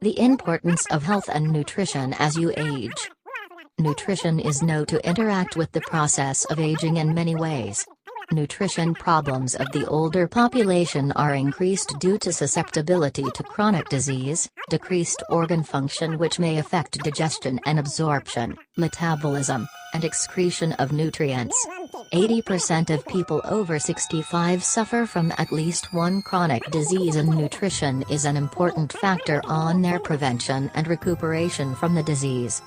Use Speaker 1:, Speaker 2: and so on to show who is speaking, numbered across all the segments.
Speaker 1: The importance of health and nutrition as you age. Nutrition is known to interact with the process of aging in many ways. Nutrition problems of the older population are increased due to susceptibility to chronic disease, decreased organ function which may affect digestion and absorption, metabolism, and excretion of nutrients. 80% of people over 65 suffer from at least one chronic disease, and nutrition is an important factor on their prevention and recuperation from the disease.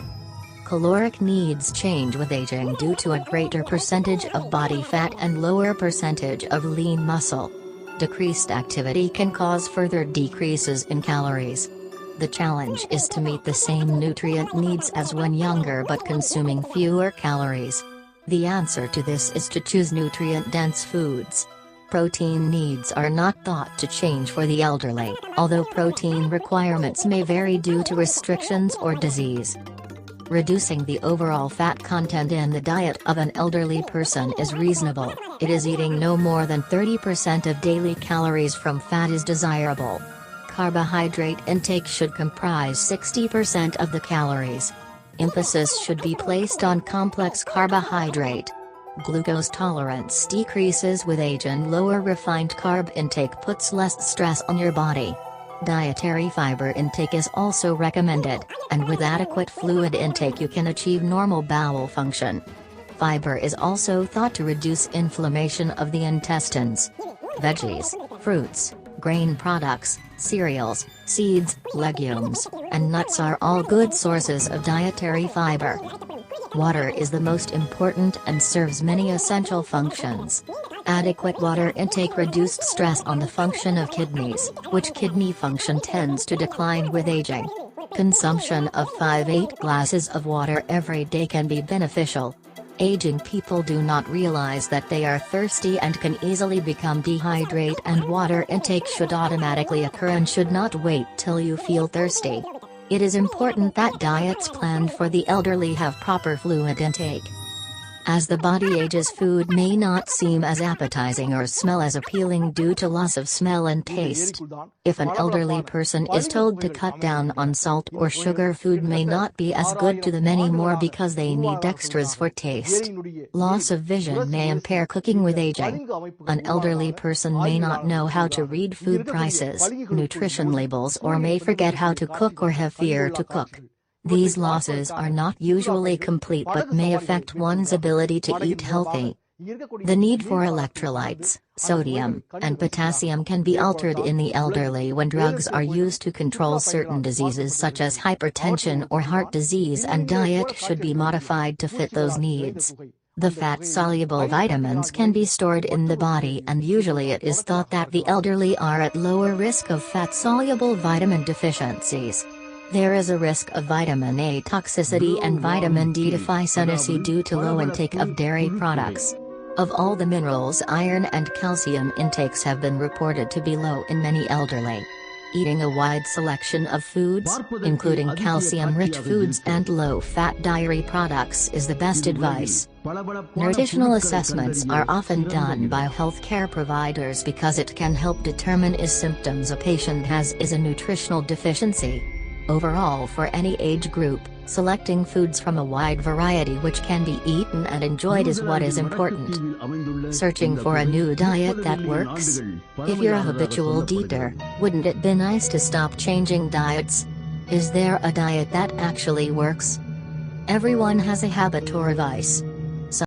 Speaker 1: Caloric needs change with aging due to a greater percentage of body fat and lower percentage of lean muscle. Decreased activity can cause further decreases in calories. The challenge is to meet the same nutrient needs as when younger but consuming fewer calories. The answer to this is to choose nutrient-dense foods. Protein needs are not thought to change for the elderly, although protein requirements may vary due to restrictions or disease. Reducing the overall fat content in the diet of an elderly person is reasonable. It is eating no more than 30% of daily calories from fat is desirable. Carbohydrate intake should comprise 60% of the calories. Emphasis should be placed on complex carbohydrate. Glucose tolerance decreases with age, and lower refined carb intake puts less stress on your body. Dietary fiber intake is also recommended, and with adequate fluid intake you can achieve normal bowel function. Fiber is also thought to reduce inflammation of the intestines. Veggies, fruits, grain products, cereals, seeds, legumes, and nuts are all good sources of dietary fiber. Water is the most important and serves many essential functions. Adequate water intake reduced stress on the function of kidneys, which kidney function tends to decline with aging. Consumption of 5-8 glasses of water every day can be beneficial. Aging people do not realize that they are thirsty and can easily become dehydrated, and water intake should automatically occur and should not wait till you feel thirsty. It is important that diets planned for the elderly have proper fluid intake. As the body ages, food may not seem as appetizing or smell as appealing due to loss of smell and taste. If an elderly person is told to cut down on salt or sugar, food may not be as good to them anymore because they need extras for taste. Loss of vision may impair cooking with aging. An elderly person may not know how to read food prices, nutrition labels, or may forget how to cook or have fear to cook. These losses are not usually complete but may affect one's ability to eat healthy. The need for electrolytes, sodium, and potassium can be altered in the elderly when drugs are used to control certain diseases such as hypertension or heart disease, and diet should be modified to fit those needs. The fat-soluble vitamins can be stored in the body, and usually it is thought that the elderly are at lower risk of fat-soluble vitamin deficiencies. There is a risk of vitamin A toxicity and vitamin D deficiency due to low intake of dairy products. Of all the minerals, iron and calcium intakes have been reported to be low in many elderly. Eating a wide selection of foods, including calcium-rich foods and low-fat dairy products, is the best advice. Nutritional assessments are often done by healthcare providers because it can help determine if symptoms a patient has is a nutritional deficiency. Overall, for any age group, selecting foods from a wide variety which can be eaten and enjoyed is what is important. Searching for a new diet that works? If you're a habitual eater, wouldn't it be nice to stop changing diets? Is there a diet that actually works? Everyone has a habit or a vice.